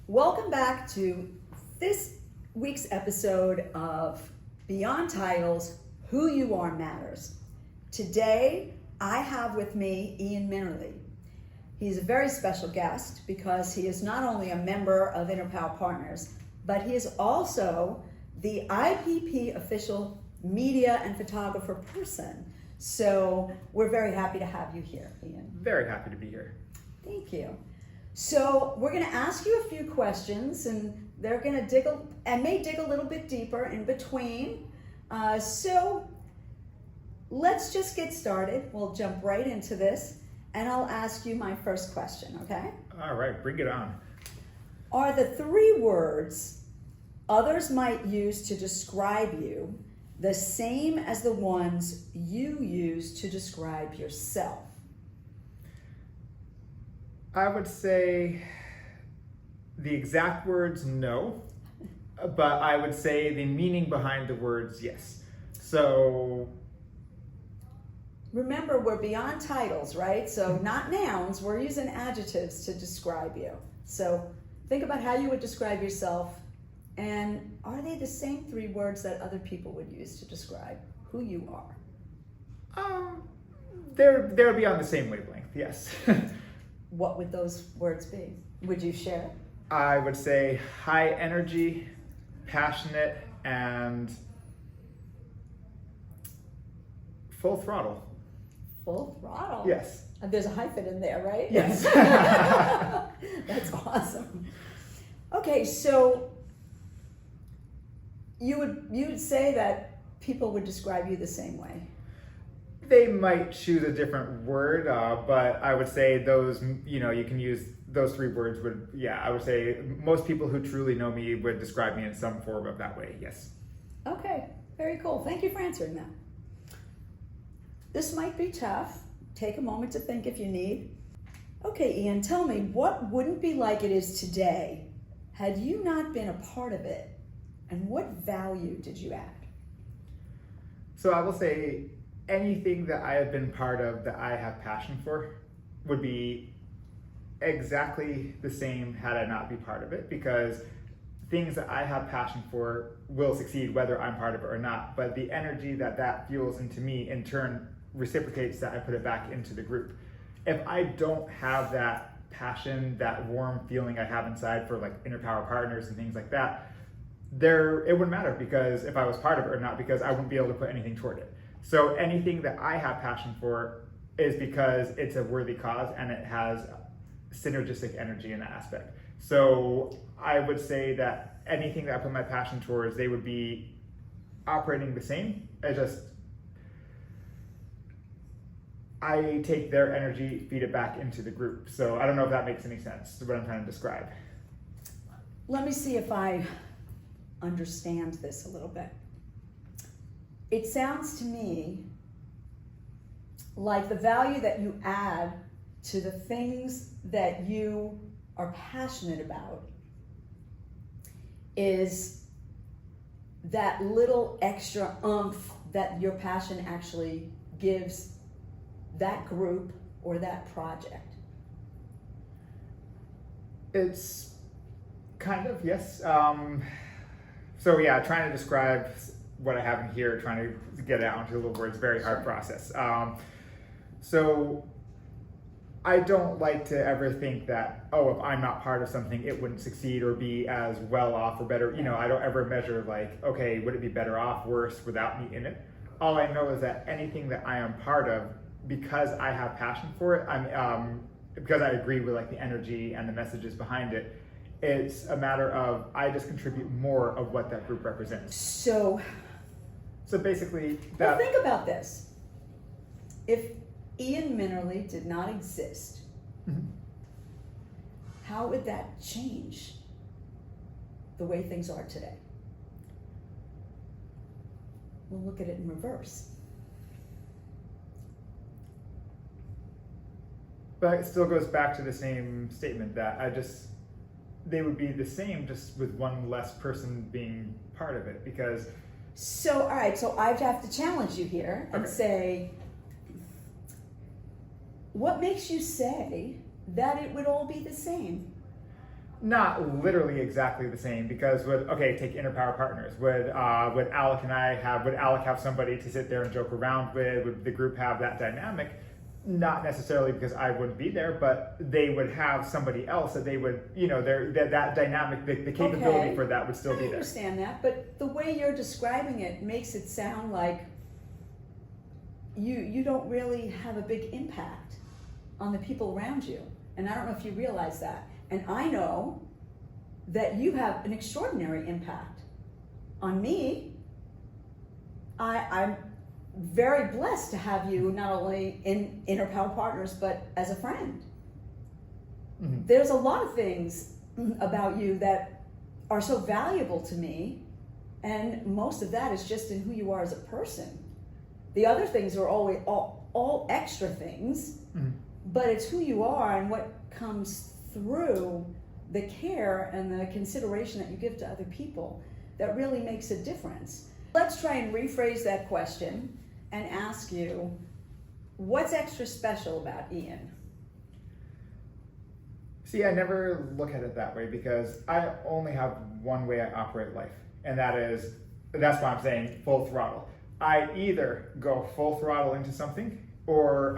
Welcome back to this week's episode of Beyond Titles, Who You Are Matters. Today, I have with me Ian Minnerly. He's a very special guest because he is not only a member of Inner Power Partners, but he is also the IPP official media and photographer person. So we're very happy to have you here, Ian. Very happy to be here. Thank you. So we're going to ask you a few questions, and they're going to dig a little bit deeper in between. So let's just get started. We'll jump right into this, and I'll ask you my first question, okay? All right, bring it on. Are the three words others might use to describe you the same as the ones you use to describe yourself? I would say the exact words, no, but I would say the meaning behind the words, yes. So remember, we're beyond titles, right? So not nouns, we're using adjectives to describe you. So think about how you would describe yourself, and are they the same three words that other people would use to describe who you are? They'll be on the same wavelength, yes. What would those words be? Would you share? I would say high energy, passionate, and full throttle. Full throttle? Yes. And there's a hyphen in there, right? Yes. That's awesome. Okay, so you would say that people would describe you the same way. They might choose a different word, but I would say those, you can use those three words I would say most people who truly know me would describe me in some form of that way, yes. Okay, very cool. Thank you for answering that. This might be tough. Take a moment to think if you need. Okay, Ian, tell me, what wouldn't be like it is today had you not been a part of it? And what value did you add? So I will say anything that I have been part of that I have passion for would be exactly the same had I not be part of it, because things that I have passion for will succeed whether I'm part of it or not, but the energy that fuels into me in turn reciprocates that I put it back into the group. If I don't have that passion, that warm feeling I have inside for like Inner Power Partners and things like that, it wouldn't matter because if I was part of it or not, because I wouldn't be able to put anything toward it. So anything that I have passion for is because it's a worthy cause and it has synergistic energy in that aspect. So I would say that anything that I put my passion towards, they would be operating the same. I take their energy, feed it back into the group. So I don't know if that makes any sense, what I'm trying to describe. Let me see if I understand this a little bit. It sounds to me like the value that you add to the things that you are passionate about is that little extra oomph that your passion actually gives that group or that project. It's kind of, yes. So yeah, trying to describe what I have in here, trying to get it out into little words, very hard process. So I don't like to ever think that, if I'm not part of something, it wouldn't succeed or be as well off or better. I don't ever measure like, okay, would it be better off, worse without me in it? All I know is that anything that I am part of, because I have passion for it, because I agree with like the energy and the messages behind it, it's a matter of I just contribute more of what that group represents. So basically, well, think about this. If Ian Minnerly did not exist, how would that change the way things are today? We'll look at it in reverse. But it still goes back to the same statement that they would be the same, just with one less person being part of it, because... So, all right, so I have to challenge you here and say, what makes you say that it would all be the same? not literally exactly the same, because take Inner Power Partners. Would Alec have somebody to sit there and joke around with? Would the group have that dynamic? Not necessarily, because I wouldn't be there, but they would have somebody else that they would, that dynamic, the capability for that would still be there. I understand that, but the way you're describing it makes it sound like you don't really have a big impact on the people around you. And I don't know if you realize that. And I know that you have an extraordinary impact on me. I'm very blessed to have you not only in Inner Power Partners, but as a friend. Mm-hmm. There's a lot of things about you that are so valuable to me, and most of that is just in who you are as a person. The other things are always all extra things, mm-hmm. but it's who you are and what comes through the care and the consideration that you give to other people that really makes a difference. Let's try and rephrase that question and ask you, what's extra special about Ian? See, I never look at it that way, because I only have one way I operate life, and that's why I'm saying full throttle. I either go full throttle into something, or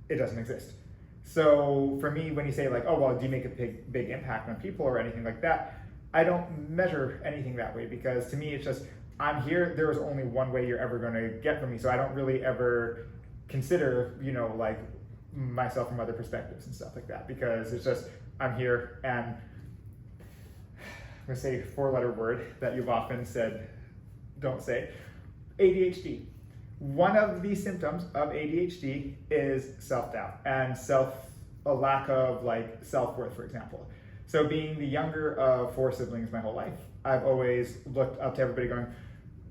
it doesn't exist. So for me, when you say like, oh, well, do you make a big impact on people or anything like that? I don't measure anything that way, because to me, it's just, I'm here, there is only one way you're ever going to get from me. So I don't really ever consider, like myself from other perspectives and stuff like that, because it's just, I'm here, and I'm going to say a 4-letter word that you've often said, don't say, ADHD. One of the symptoms of ADHD is self-doubt and a lack of like self-worth, for example. So being the younger of 4 siblings my whole life, I've always looked up to everybody going,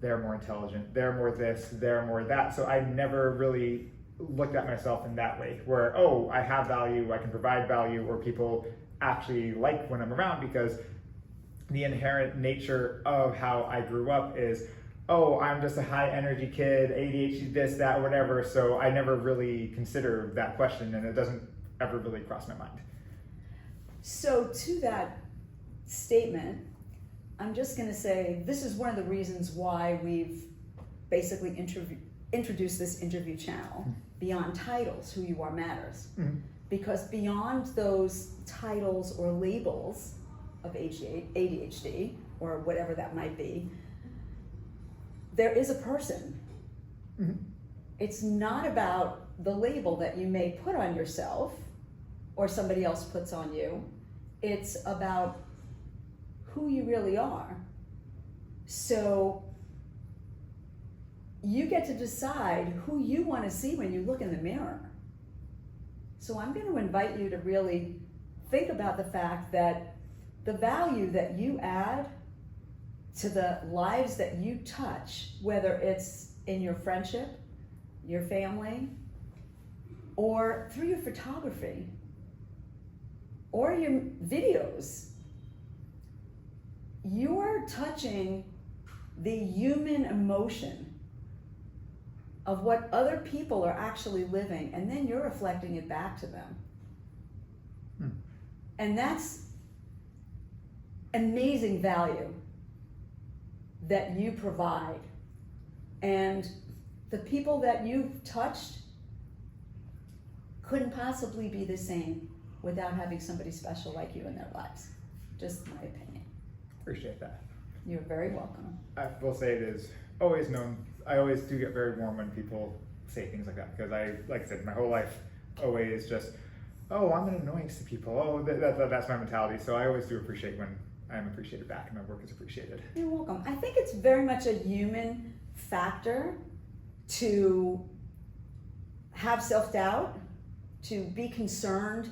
they're more intelligent, they're more this, they're more that. So I never really looked at myself in that way, where, oh, I have value, I can provide value, or people actually like when I'm around, because the inherent nature of how I grew up is, oh, I'm just a high energy kid, ADHD, this, that, whatever. So I never really consider that question, and it doesn't ever really cross my mind. So to that statement, I'm just going to say this is one of the reasons why we've basically introduced this interview channel. Beyond titles, who you are matters. Mm-hmm. Because beyond those titles or labels of ADHD, or whatever that might be, there is a person. Mm-hmm. It's not about the label that you may put on yourself or somebody else puts on you. It's about who you really are. So you get to decide who you want to see when you look in the mirror. So I'm going to invite you to really think about the fact that the value that you add to the lives that you touch, whether it's in your friendship, your family, or through your photography, or your videos, you're touching the human emotion of what other people are actually living, and then you're reflecting it back to them. And that's amazing value that you provide. And the people that you've touched couldn't possibly be the same without having somebody special like you in their lives. Just my opinion. Appreciate that. You're very welcome. I will say it is always known, I always do get very warm when people say things like that, because like I said, my whole life always just, oh, I'm an annoyance to people. Oh, that's my mentality. So I always do appreciate when I'm appreciated back and my work is appreciated. You're welcome. I think it's very much a human factor to have self-doubt, to be concerned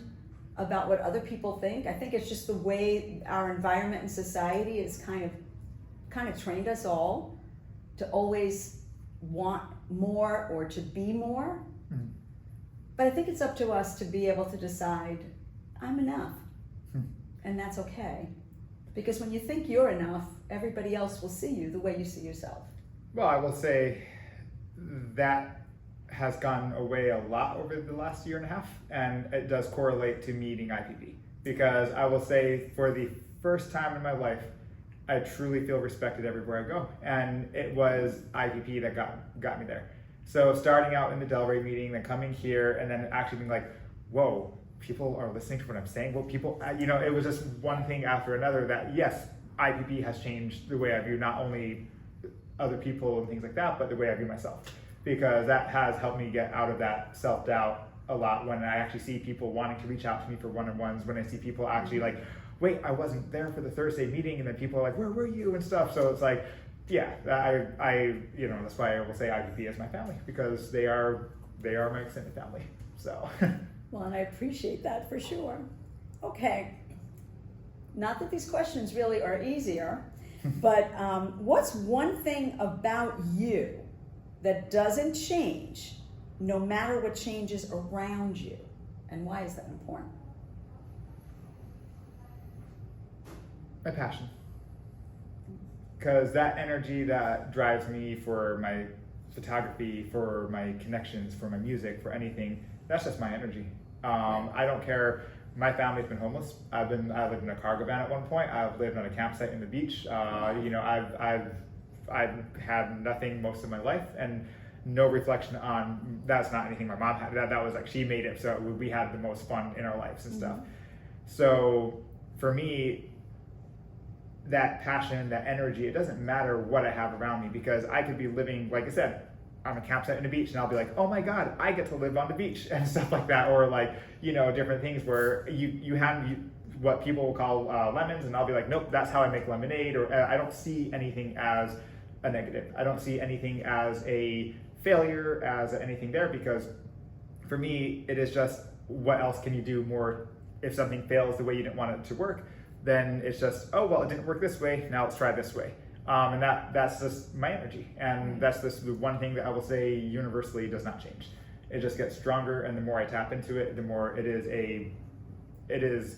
about what other people think. I think it's just the way our environment and society is kind of trained us all to always want more or to be more. Mm-hmm. But I think it's up to us to be able to decide, I'm enough. Mm-hmm. And that's okay. Because when you think you're enough, everybody else will see you the way you see yourself. Well, I will say that has gone away a lot over the last year and a half, and it does correlate to me eating IPV. because I will say for the first time in my life, I truly feel respected everywhere I go. And it was IPP that got me there. So starting out in the Delray meeting, then coming here, and then actually being like, whoa, people are listening to what I'm saying. Well, people, it was just one thing after another that, yes, IPP has changed the way I view not only other people and things like that, but the way I view myself. Because that has helped me get out of that self-doubt a lot when I actually see people wanting to reach out to me for one-on-ones, when I see people actually like, wait, I wasn't there for the Thursday meeting, and then people are like, where were you and stuff. So it's like, yeah, I that's why I will say IPP is my family, because they are my extended family. So. Well, and I appreciate that for sure. Okay, not that these questions really are easier, but what's one thing about you that doesn't change no matter what changes around you, and why is that important? My passion. Because that energy that drives me for my photography, for my connections, for my music, for anything, that's just my energy. I don't care. My family's been homeless. I lived in a cargo van at one point. I've lived on a campsite in the beach. I've had nothing most of my life, and no reflection on, that's not anything my mom had. That was like, she made it, so we had the most fun in our lives and stuff. So for me, that passion, that energy, it doesn't matter what I have around me, because I could be living, like I said, on a campsite in the beach, and I'll be like, oh my God, I get to live on the beach and stuff like that. Or like, different things where you have what people will call lemons, and I'll be like, nope, that's how I make lemonade. Or I don't see anything as a negative. I don't see anything as a failure, as anything there, because for me, it is just, what else can you do more? If something fails the way you didn't want it to work, then it's just, oh, well, it didn't work this way, now let's try this way. And that's just my energy. And that's just the one thing that I will say universally does not change. It just gets stronger, and the more I tap into it, the more it is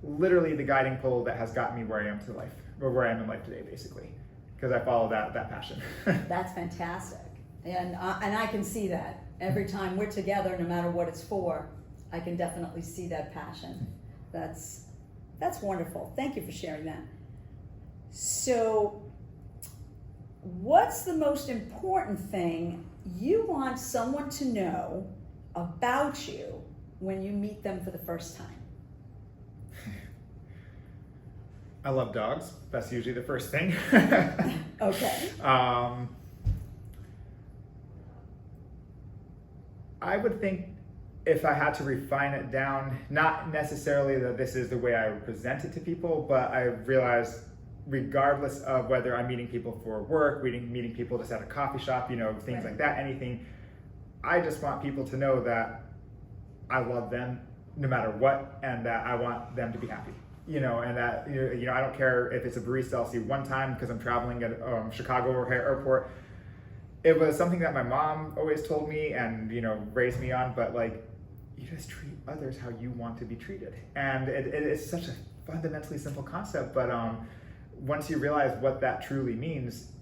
literally the guiding pole that has gotten me where I am in life today, basically. Because I follow that passion. That's fantastic. And I can see that. Every time we're together, no matter what it's for, I can definitely see that passion. That's wonderful. Thank you for sharing that. So, what's the most important thing you want someone to know about you when you meet them for the first time? I love dogs. That's usually the first thing. Okay. I would think, if I had to refine it down, not necessarily that this is the way I would present it to people, but I realized, regardless of whether I'm meeting people for work, meeting people just at a coffee shop, things like that, anything, I just want people to know that I love them no matter what, and that I want them to be happy. And that, I don't care if it's a barista I'll see one time because I'm traveling at Chicago O'Hare Airport. It was something that my mom always told me and, raised me on, but like, you just treat others how you want to be treated. And it's such a fundamentally simple concept, but once you realize what that truly means,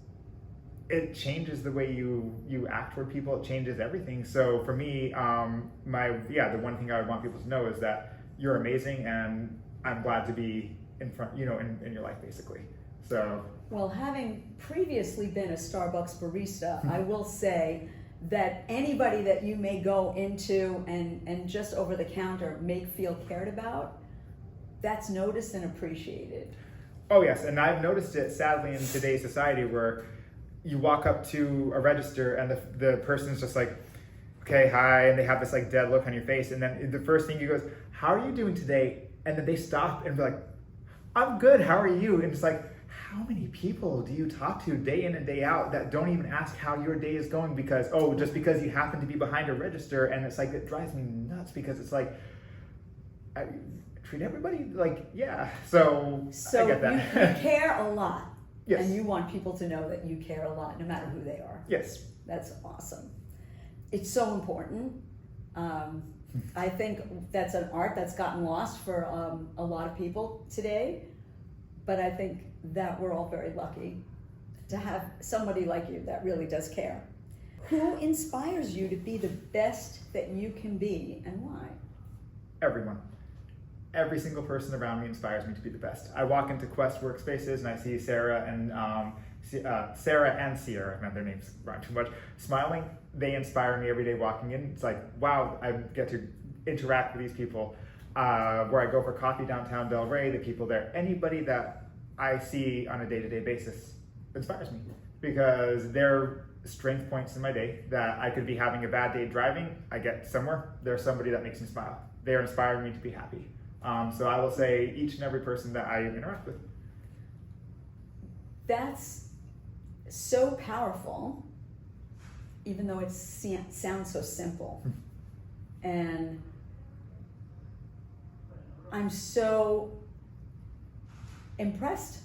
it changes the way you act toward people. It changes everything. So for me, the one thing I would want people to know is that you're amazing, and I'm glad to be in front, in your life, basically. So. Well, having previously been a Starbucks barista, I will say that anybody that you may go into and just over the counter make feel cared about, that's noticed and appreciated. Oh yes, and I've noticed it sadly in today's society, where you walk up to a register and the person's just like, okay, hi, and they have this like dead look on your face, and then the first thing you goes, how are you doing today? And then they stop and be like, I'm good, how are you? And it's like, how many people do you talk to day in and day out that don't even ask how your day is going just because you happen to be behind a register? And it's like, it drives me nuts, because it's like, I treat everybody like, yeah. So I get that. You care a lot. Yes. And you want people to know that you care a lot, no matter who they are. Yes. That's awesome. It's so important. I think that's an art that's gotten lost for a lot of people today. But I think that we're all very lucky to have somebody like you that really does care. Who inspires you to be the best that you can be, and why? Everyone. every single person around me inspires me to be the best. I walk into Quest workspaces and I see Sarah and Sierra, not their names rhyme too much, smiling. They inspire me every day walking in. It's like, wow, I get to interact with these people. Where I go for coffee downtown Del Rey, the people there, anybody that I see on a day-to-day basis inspires me, because they're strength points in my day that I could be having a bad day driving. I get somewhere, there's somebody that makes me smile. They're inspiring me to be happy. So I will say each and every person that I interact with. That's so powerful, even though it sounds so simple. And I'm so impressed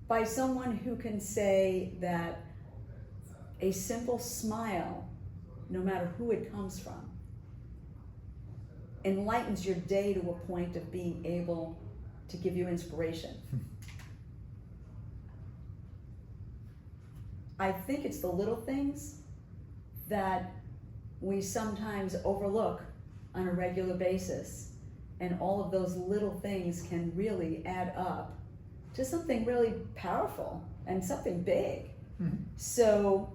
by someone who can say that a simple smile, no matter who it comes from, enlightens your day to a point of being able to give you inspiration. I think it's the little things that we sometimes overlook on a regular basis, and all of those little things can really add up to something really powerful and something big. Mm-hmm. So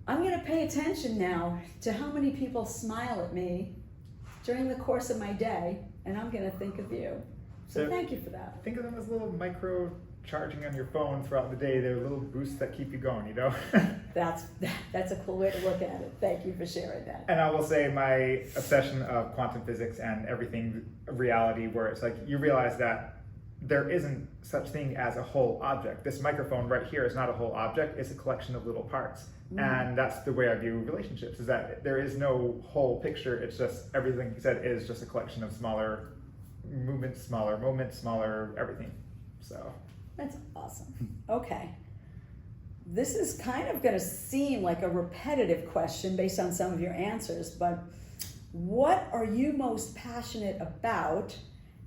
I'm going to pay attention now to how many people smile at me during the course of my day, and I'm going to think of you. So thank you for that. Think of them as little micro charging on your phone throughout the day. They're little boosts that keep you going, you know? That's a cool way to look at it. Thank you for sharing that. And I will say my obsession of quantum physics and everything reality, where it's like you realize that there isn't such thing as a whole object. This microphone right here is not a whole object, it's a collection of little parts. And that's the way I view relationships, is that there is no whole picture. It's just everything you said is just a collection of smaller movements, smaller moments, smaller everything. So that's awesome. Okay. This is kind of going to seem like a repetitive question based on some of your answers, but what are you most passionate about,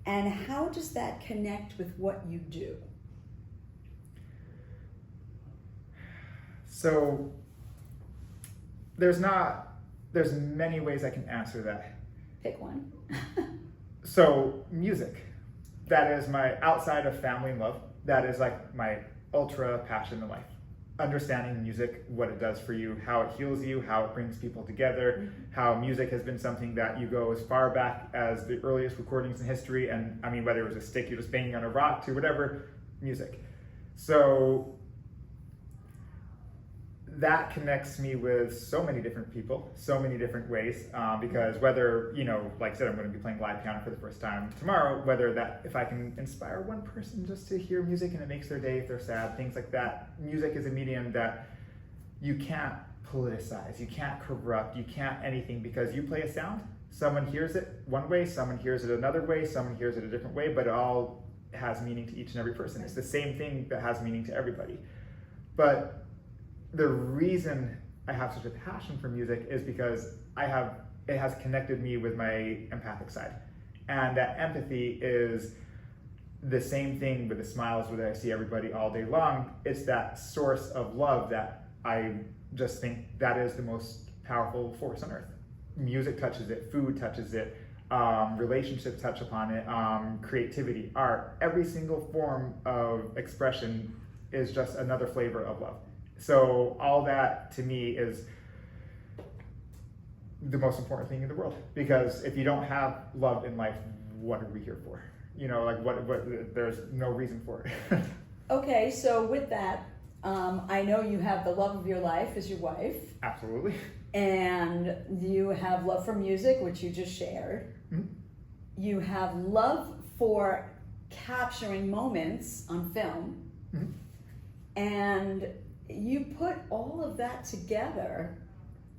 and how does that connect with what you do? So there's many ways I can answer that. Pick one. So music, that is my, outside of family and love, that is like my ultra passion in life. Understanding music, what it does for you, how it heals you, how it brings people together, how music has been something that you go as far back as the earliest recordings in history, and I mean, whether it was a stick you're just banging on a rock to whatever, music. So that connects me with so many different people, so many different ways, because whether, you know, like I said, I'm going to be playing live piano for the first time tomorrow, whether that, if I can inspire one person just to hear music and it makes their day if they're sad, things like that. Music is a medium that you can't politicize, you can't corrupt, you can't anything, because you play a sound, someone hears it one way, someone hears it another way, someone hears it a different way, but it all has meaning to each and every person. It's the same thing that has meaning to everybody. But the reason I have such a passion for music is because it has connected me with my empathic side. And that empathy is the same thing with the smiles that I see everybody all day long. It's that source of love that I just think that is the most powerful force on earth. Music touches it, food touches it, relationships touch upon it, creativity, art, every single form of expression is just another flavor of love. So all that to me is the most important thing in the world, because if you don't have love in life, what are we here for? You know, like what there's no reason for it. Okay, so with that, I know you have the love of your life as your wife. Absolutely. And you have love for music, which you just shared. Mm-hmm. You have love for capturing moments on film. Mm-hmm. And you put all of that together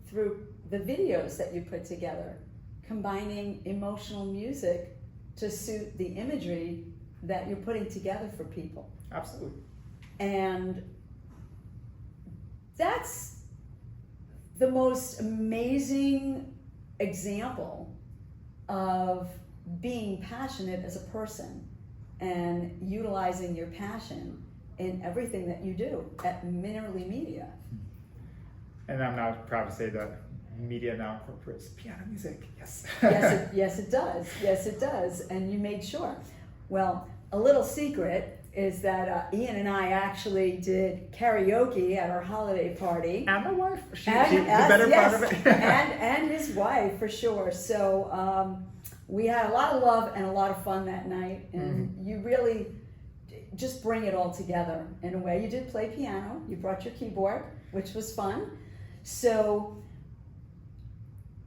through the videos that you put together, combining emotional music to suit the imagery that you're putting together for people. Absolutely. And that's the most amazing example of being passionate as a person and utilizing your passion in everything that you do at Minnerly Media. And I'm now proud to say that media now incorporates piano music. Yes. Yes, it does. Yes, it does. And you made sure. Well, a little secret is that Ian and I actually did karaoke at our holiday party. And my wife. She's the And better part of it. and his wife, for sure. So we had a lot of love and a lot of fun that night. And you really just bring it all together in a way. You did play piano. You brought your keyboard, which was fun. So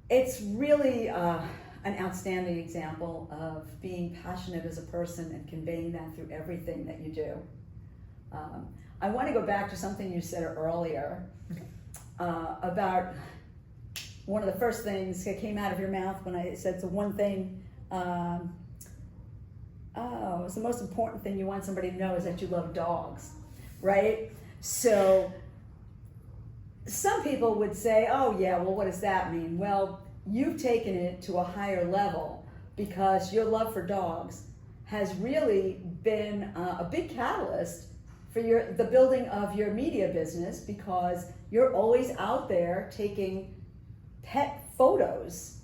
it's really an outstanding example of being passionate as a person and conveying that through everything that you do. I want to go back to something you said earlier about one of the first things that came out of your mouth when I said the one thing, it's the most important thing you want somebody to know is that you love dogs, right? So some people would say, oh yeah, well, what does that mean? Well, you've taken it to a higher level because your love for dogs has really been a big catalyst for the building of your media business, because you're always out there taking pet photos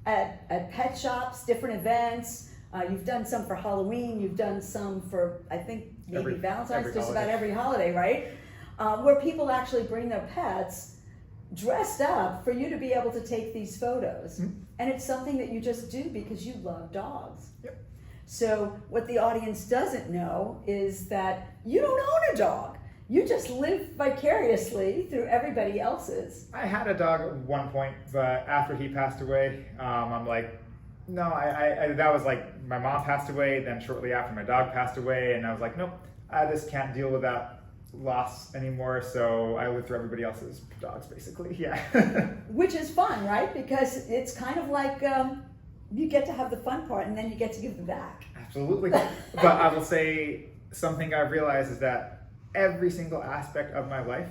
at pet shops, different events. You've done some for Halloween, you've done some for, I think, maybe Valentine's, just about every holiday, right? Where people actually bring their pets dressed up for you to be able to take these photos. And it's something that you just do because you love dogs. Yep. So what the audience doesn't know is that you don't own a dog. You just live vicariously through everybody else's. I had a dog at one point, but after he passed away, I'm like, no, I that was like, my mom passed away, then shortly after my dog passed away, and I was like, nope, I just can't deal with that loss anymore, so I live through everybody else's dogs, basically. Yeah. Which is fun, right? Because it's kind of like you get to have the fun part and then you get to give them back. Absolutely. But I will say something I've realized is that every single aspect of my life,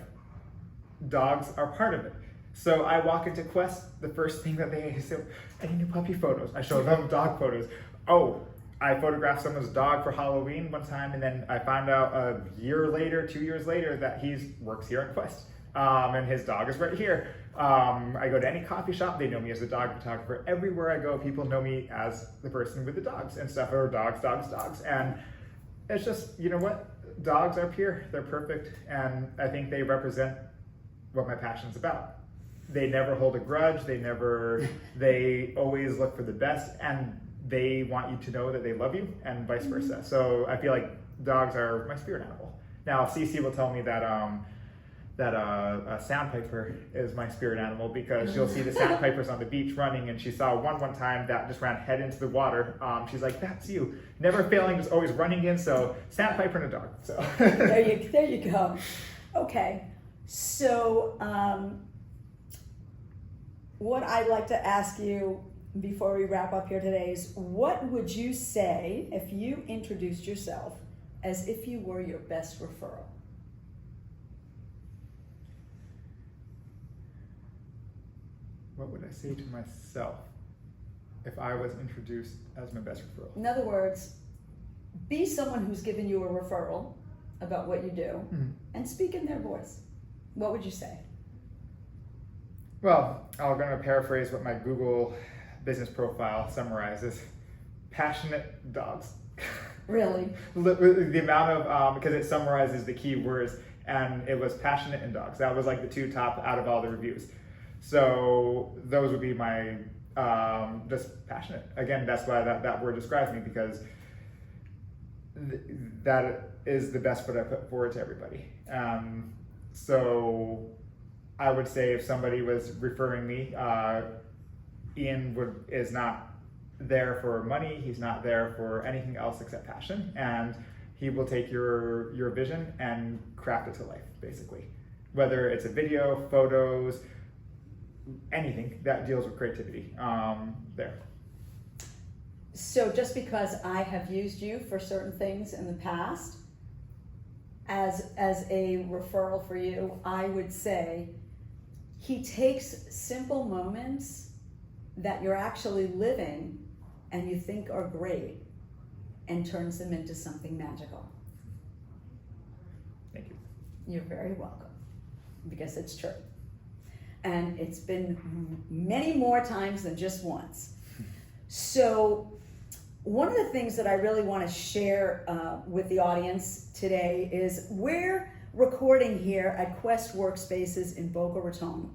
dogs are part of it. So I walk into Quest, the first thing that they say, I need new puppy photos. I show them dog photos. Oh, I photographed someone's dog for Halloween one time, and then I found out a year later, 2 years later, that he works here at Quest. And his dog is right here. I go to any coffee shop, they know me as a dog photographer. Everywhere I go, people know me as the person with the dogs and stuff, or dogs. And it's just, you know what? Dogs are pure, they're perfect, and I think they represent what my passion's about. They never hold a grudge, they always look for the best, and they want you to know that they love you, and vice versa. So I feel like dogs are my spirit animal. Now, Cece will tell me that a sandpiper is my spirit animal, because she'll see the sandpipers on the beach running, and she saw one time that just ran head into the water. She's like, that's you. Never failing, just always running in. So sandpiper and a dog. So there you go. Okay. So what I'd like to ask you before we wrap up here today is, what would you say if you introduced yourself as if you were your best referral? What would I say to myself if I was introduced as my best referral? In other words, be someone who's given you a referral about what you do, and speak in their voice. What would you say? Well, I'm going to paraphrase what my Google business profile summarizes. Passionate dogs. Really? The amount of, because it summarizes the key words, and it was passionate and dogs. That was like the two top out of all the reviews. So those would be my, just passionate. Again, that's why that word describes me, because that is the best foot I put forward to everybody. So I would say if somebody was referring me, Ian is not there for money. He's not there for anything else except passion, and he will take your vision and craft it to life, basically. Whether it's a video, photos, anything that deals with creativity, there. So just because I have used you for certain things in the past as a referral for you, I would say he takes simple moments that you're actually living and you think are great and turns them into something magical. Thank you. You're very welcome, because it's true. and it's been many more times than just once. So one of the things that I really want to share with the audience today is we're recording here at Quest Workspaces in Boca Raton.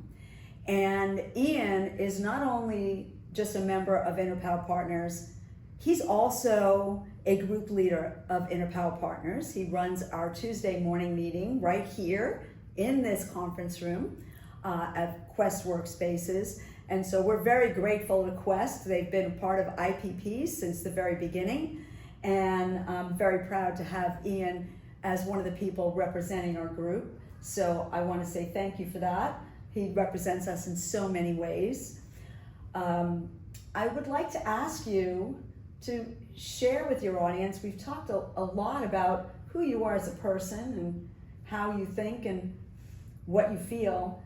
And Ian is not only just a member of Inner Power Partners, he's also a group leader of Inner Power Partners. He runs our Tuesday morning meeting right here in this conference room at Quest Workspaces. And so we're very grateful to Quest. They've been a part of IPP since the very beginning. And I'm very proud to have Ian as one of the people representing our group. So I want to say thank you for that. He represents us in so many ways. I would like to ask you to share with your audience. We've talked a lot about who you are as a person and how you think and what you feel.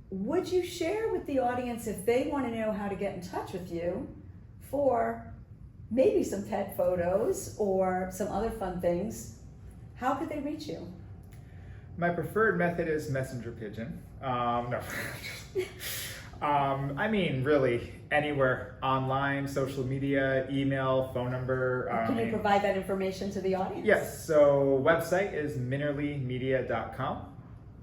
Would you share with the audience if they want to know how to get in touch with you for maybe some pet photos or some other fun things? How could they reach you? My preferred method is messenger pigeon. No. I mean, really, anywhere, online, social media, email, phone number. Can you provide that information to the audience? Yes, so website is minnerlymedia.com.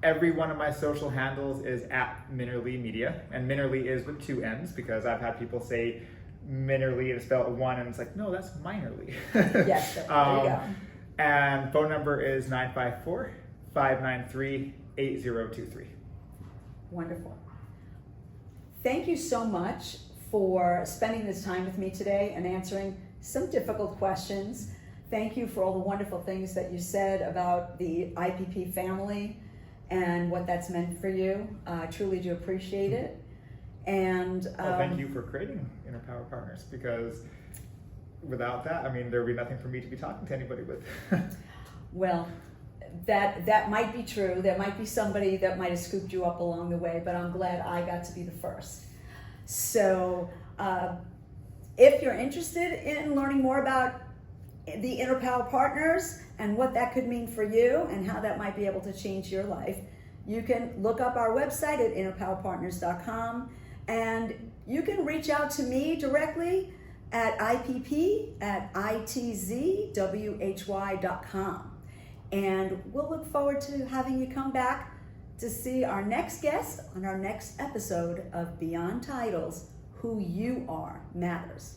Every one of my social handles is at Minnerly Media, and Minnerly is with 2 N's because I've had people say Minnerly and spell it 1, and it's like, no, that's Minerly. Yes, there you go. And phone number is 954-593-8023. Wonderful. Thank you so much for spending this time with me today and answering some difficult questions. Thank you for all the wonderful things that you said about the IPP family and what that's meant for you. I truly do appreciate it. And thank you for creating Inner Power Partners, because without that, I mean, there would be nothing for me to be talking to anybody with. Well, that might be true. There might be somebody that might have scooped you up along the way, but I'm glad I got to be the first. So if you're interested in learning more about the Inner Power Partners and what that could mean for you and how that might be able to change your life, you can look up our website at innerpowerpartners.com, and you can reach out to me directly at ipp@itzwhy.com. And we'll look forward to having you come back to see our next guest on our next episode of Beyond Titles, Who You Are Matters.